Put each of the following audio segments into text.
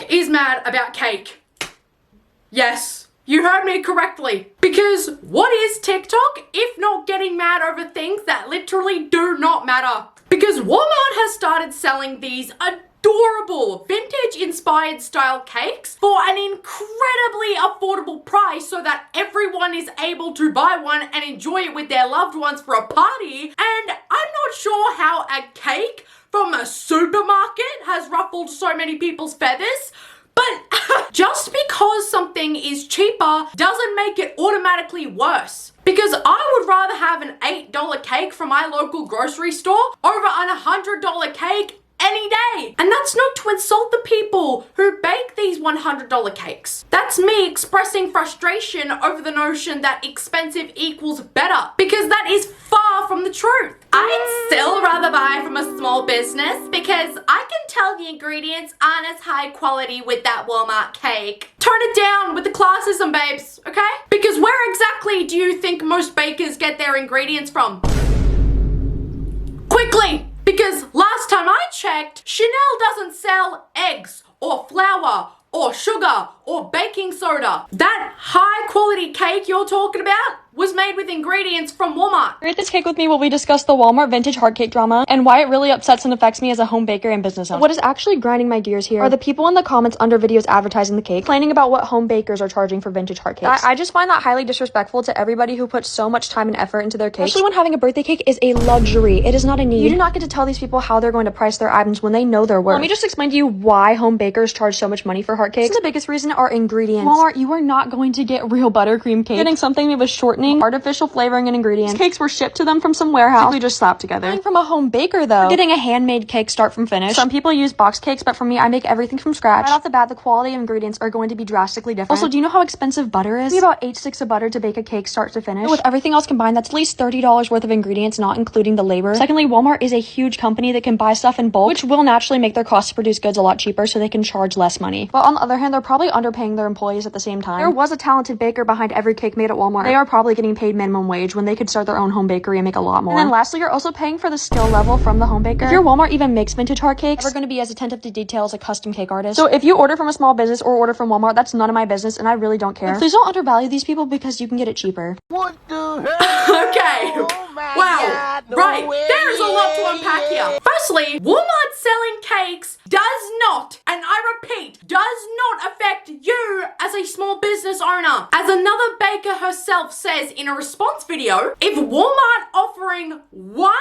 is mad about cake. Yes, you heard me correctly. Because what is TikTok if not getting mad over things that literally do not matter? Because Walmart has started selling these adorable vintage inspired style cakes for an incredibly affordable price so that everyone is able to buy one and enjoy it with their loved ones for a party. And I'm not sure how a cake from a supermarket has ruffled so many people's feathers. But just because something is cheaper doesn't make it automatically worse. Because I would rather have an $8 cake from my local grocery store over an $100 cake any day. And that's not to insult the people who bake these $100 cakes. That's me expressing frustration over the notion that expensive equals better, because that is far from the truth. I'd still rather buy from a small business because I can tell the ingredients aren't as high quality with that Walmart cake. Tone it down with the classism, babes, okay? Because where exactly do you think most bakers get their ingredients from? Quickly! Because last time I checked, Chanel doesn't sell eggs or flour or sugar or baking soda. That high quality cake you're talking about was made with ingredients from Walmart. Here at This Cake With Me, where we discuss the Walmart vintage heart cake drama and why it really upsets and affects me as a home baker and business owner. What is actually grinding my gears here are the people in the comments under videos advertising the cake, complaining about what home bakers are charging for vintage heart cakes. I just find that highly disrespectful to everybody who puts so much time and effort into their cake, especially when having a birthday cake is a luxury. It is not a need. You do not get to tell these people how they're going to price their items when they know their worth. Let me just explain to you why home bakers charge so much money for heart cakes. The biggest reason are ingredients. Walmart, you are not going to get real buttercream cake. Getting something made with shortening, artificial flavoring, and ingredients. These cakes were shipped to them from some warehouse, basically just slapped together. Coming from a home baker though, getting a handmade cake start from finish. Some people use box cakes, but for me, I make everything from scratch. Right off the bat, the quality of ingredients are going to be drastically different. Also, do you know how expensive butter is? It's about 8 sticks of butter to bake a cake start to finish. And with everything else combined, that's at least $30 worth of ingredients, not including the labor. Secondly, Walmart is a huge company that can buy stuff in bulk, which will naturally make their cost to produce goods a lot cheaper, so they can charge less money. But on the other hand, they're probably underpaying their employees at the same time. There was a talented baker behind every cake made at Walmart. They are probably getting paid minimum wage when they could start their own home bakery and make a lot more. And then lastly, you're also paying for the skill level from the home baker. If your Walmart even makes vintage heart cakes, they're going to be as attentive to detail as a custom cake artist. So if you order from a small business or order from Walmart, that's none of my business, and I really don't care. But please don't undervalue these people because you can get it cheaper. What the hell? Okay. Oh my wow. God, no right. way. There is a lot to unpack here. Firstly, Walmart selling cakes does not, and I repeat, does not affect you as a small business owner. As another baker herself says in a response video, if Walmart offering one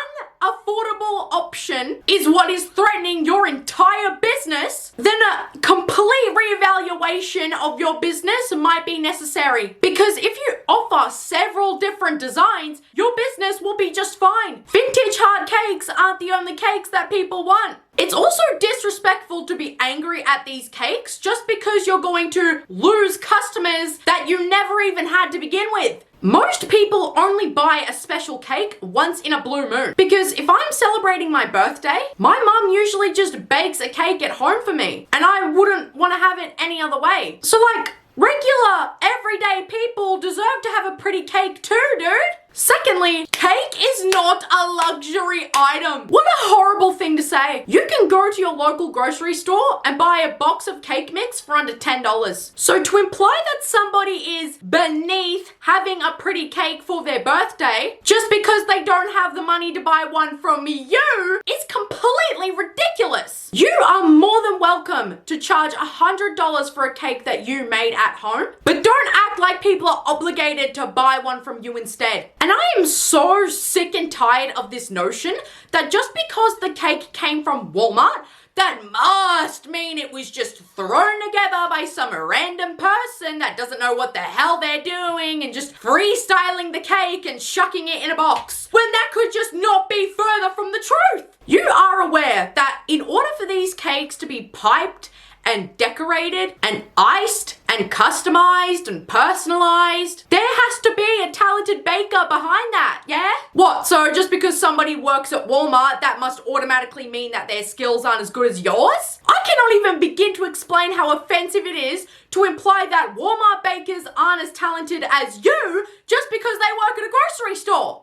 affordable option is what is threatening your entire business, then a complete reevaluation of your business might be necessary. Because if you offer several different designs, your business will be just fine. Vintage heart cakes aren't the only cakes that people want. It's also disrespectful to be angry at these cakes just because you're going to lose customers that you never even had to begin with. Most people only buy a special cake once in a blue moon. Because if I'm celebrating my birthday, my mum usually just bakes a cake at home for me. And I wouldn't want to have it any other way. So like, regular, everyday people deserve to have a pretty cake too, dude. Secondly, cake is not a luxury item. What a horrible thing to say. You can go to your local grocery store and buy a box of cake mix for under $10. So to imply that somebody is beneath having a pretty cake for their birthday just because they don't have the money to buy one from you is completely ridiculous. You are more than welcome to charge $100 for a cake that you made at home, but don't act like people are obligated to buy one from you instead. And I am so sick and tired of this notion that just because the cake came from Walmart, that must mean it was just thrown together by some random person that doesn't know what the hell they're doing and just freestyling the cake and shucking it in a box, when that could just not be further from the truth. You are aware that in order for these cakes to be piped and decorated and iced and customized and personalized, there has to be a talented baker behind that, yeah? What, so just because somebody works at Walmart, that must automatically mean that their skills aren't as good as yours? I cannot even begin to explain how offensive it is to imply that Walmart bakers aren't as talented as you just because they work at a grocery store.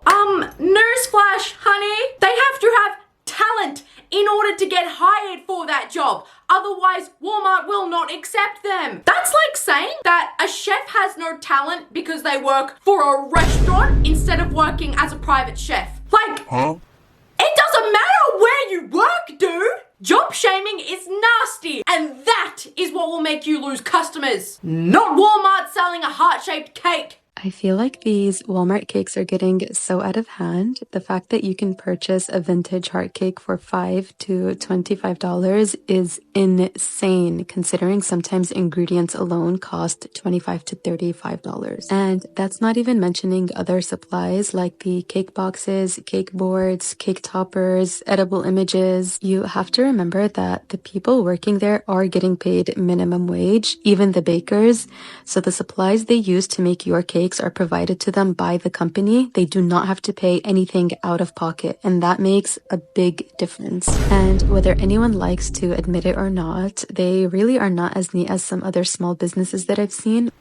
Newsflash, honey, they have to have talent in order to get hired for that job. Otherwise, Walmart will not accept them. That's like saying that a chef has no talent because they work for a restaurant instead of working as a private chef. Like, it doesn't matter where you work, dude. Job shaming is nasty, and that is what will make you lose customers. Not Walmart selling a heart-shaped cake. I feel like these Walmart cakes are getting so out of hand. The fact that you can purchase a vintage heart cake for $5 to $25 is insane, considering sometimes ingredients alone cost $25 to $35. And that's not even mentioning other supplies like the cake boxes, cake boards, cake toppers, edible images. You have to remember that the people working there are getting paid minimum wage, even the bakers. So the supplies they use to make your cake are provided to them by the company. They do not have to pay anything out of pocket, and that makes a big difference. And whether anyone likes to admit it or not, they really are not as neat as some other small businesses that I've seen.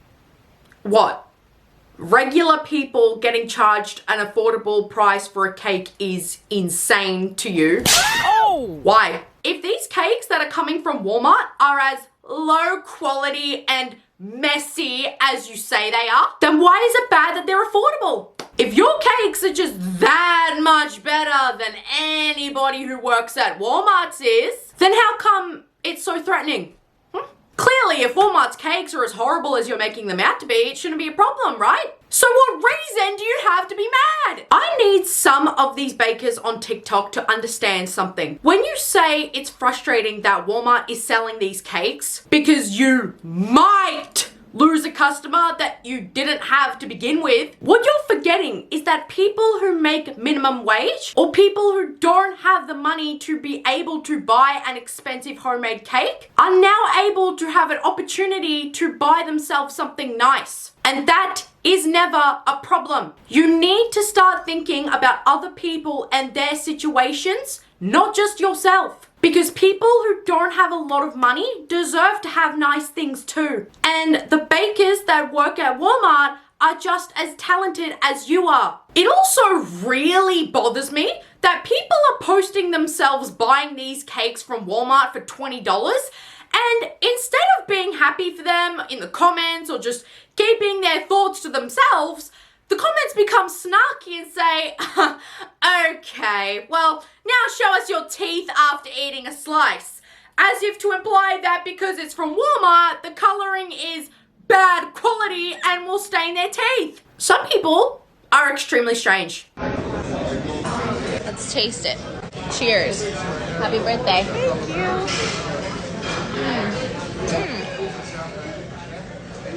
What? Regular people getting charged an affordable price for a cake is insane to you? Oh! Why? If these cakes that are coming from Walmart are as low quality and messy as you say they are, then why is it bad that they're affordable? If your cakes are just that much better than anybody who works at Walmart's is, then how come it's so threatening? Clearly, if Walmart's cakes are as horrible as you're making them out to be, it shouldn't be a problem, right? So what reason do you have to be mad? I need some of these bakers on TikTok to understand something. When you say it's frustrating that Walmart is selling these cakes because you might lose a customer that you didn't have to begin with, what you're forgetting is that people who make minimum wage or people who don't have the money to be able to buy an expensive homemade cake are now able to have an opportunity to buy themselves something nice. And that is never a problem. You need to start thinking about other people and their situations, not just yourself. Because people who don't have a lot of money deserve to have nice things too. And the bakers that work at Walmart are just as talented as you are. It also really bothers me that people are posting themselves buying these cakes from Walmart for $20, and instead of being happy for them in the comments or just keeping their thoughts to themselves, the comments become snarky and say, okay, well, now show us your teeth after eating a slice. As if to imply that because it's from Walmart, the coloring is bad quality and will stain their teeth. Some people are extremely strange. Let's taste it. Cheers. Happy birthday. Thank you.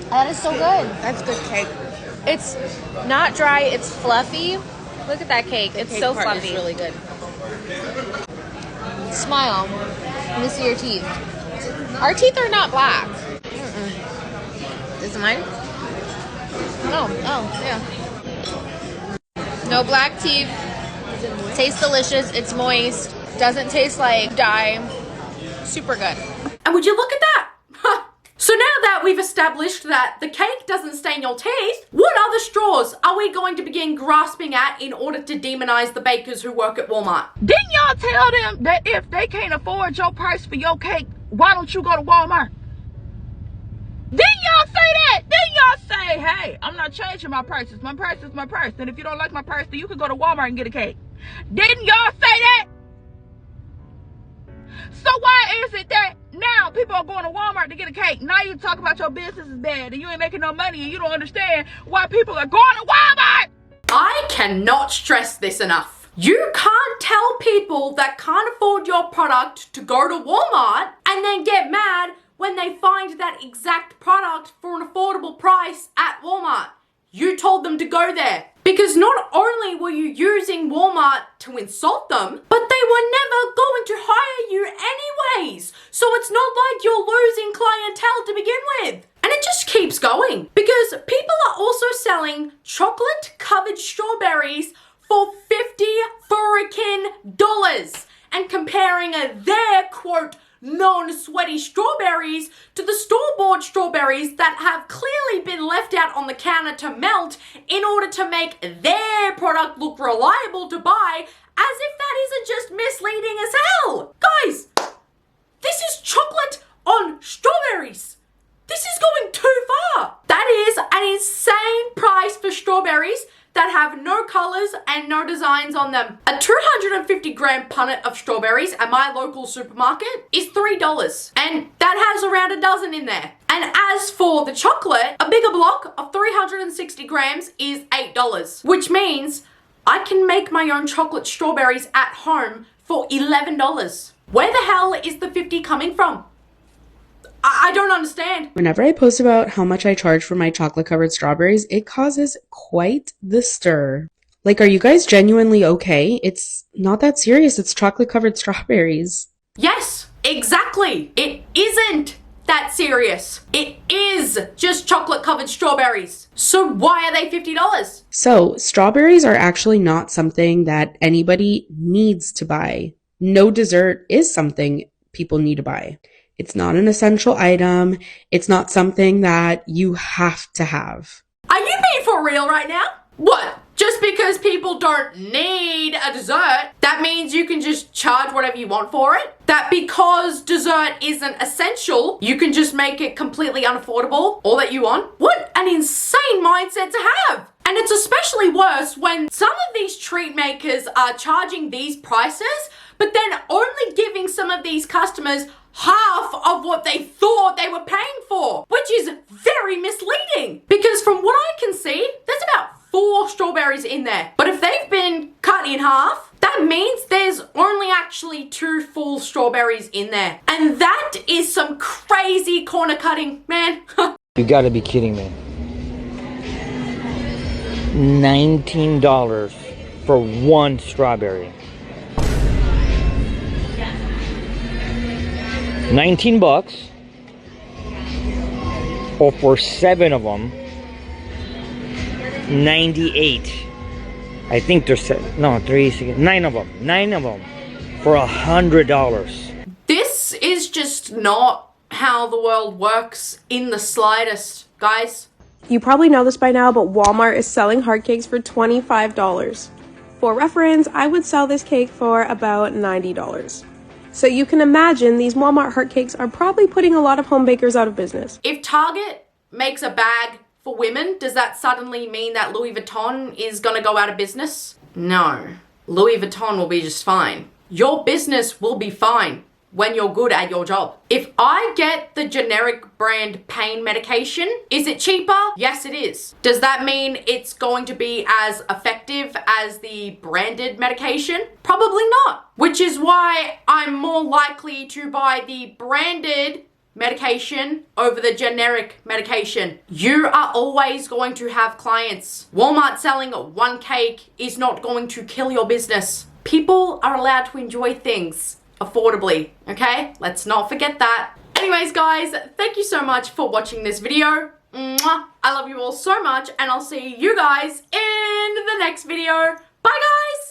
That is so good. That's good cake. It's not dry, it's fluffy. Look at that cake. It's Cake so part fluffy. is really good. Smile. Let me see your teeth. Our teeth are not black. Is it mine? No. Oh, yeah. No black teeth. Tastes delicious. It's moist. Doesn't taste like dye. Super good. And would you look at that? So now that we've established that the cake doesn't stain your teeth, what other straws are we going to begin grasping at in order to demonize the bakers who work at Walmart? Didn't y'all tell them that if they can't afford your price for your cake, why don't you go to Walmart? Didn't y'all say that? Didn't y'all say, hey, I'm not changing my prices. My price is my price. And if you don't like my price, then you can go to Walmart and get a cake. Didn't y'all say that? So why is it that now people are going to Walmart to get a cake? Now you talk about your business is bad and you ain't making no money and you don't understand why people are going to Walmart. I cannot stress this enough. You can't tell people that can't afford your product to go to Walmart and then get mad when they find that exact product for an affordable price at Walmart. You told them to go there. Because not only were you using Walmart to insult them, but they were never going to hire you anyways. So it's not like you're losing clientele to begin with. And it just keeps going. Because people are also selling chocolate covered strawberries for $50 freaking dollars. And comparing their quote non-sweaty strawberries to the store-bought strawberries that have clearly been left out on the counter to melt in order to make their product look reliable to buy As if that isn't just misleading as hell. Guys, this is chocolate on strawberries. This is going too far. That is an insane price for strawberries that have no colors and no designs on them. A 250 gram punnet of strawberries at my local supermarket is $3, and that has around a dozen in there. And as for the chocolate, a bigger block of 360 grams is $8, which means I can make my own chocolate strawberries at home for $11. Where the hell is the 50 coming from? I don't understand. Whenever I post about how much I charge for my chocolate covered strawberries, it causes quite the stir. Like, are you guys genuinely okay? It's not that serious. It's chocolate covered strawberries. Yes, exactly. It isn't that serious. It is just chocolate covered strawberries. So why are they $50? So, strawberries are actually not something that anybody needs to buy. No dessert is something people need to buy. It's not an essential item. It's not something that you have to have. Are you being for real right now? What? Just because people don't need a dessert, that means you can just charge whatever you want for it? That because dessert isn't essential, you can just make it completely unaffordable, all that you want? What an insane mindset to have! And it's especially worse when some of these treat makers are charging these prices, but then only giving some of these customers half of what they thought they were paying for, which is very misleading. Because from what I can see, there's about 4 strawberries in there. But if they've been cut in half, that means there's only actually 2 full strawberries in there. And that is some crazy corner cutting, man. You gotta be kidding me. $19 for 1 strawberry. 19 bucks, or for 7 of them, 98. I think there's 9 of them. 9 of them for $100. This is just not how the world works in the slightest, guys. You probably know this by now, but Walmart is selling heart cakes for $25. For reference, I would sell this cake for about $90. So you can imagine these Walmart heart cakes are probably putting a lot of home bakers out of business. If Target makes a bag for women, does that suddenly mean that Louis Vuitton is gonna go out of business? No. Louis Vuitton will be just fine. Your business will be fine when you're good at your job. If I get the generic brand pain medication, is it cheaper? Yes, it is. Does that mean it's going to be as effective as the branded medication? Probably not. Which is why I'm more likely to buy the branded medication over the generic medication. You are always going to have clients. Walmart selling 1 cake is not going to kill your business. People are allowed to enjoy things affordably, okay? Let's not forget that. Anyways, guys, thank you so much for watching this video. Mwah. I love you all so much, and I'll see you guys in the next video. Bye, guys!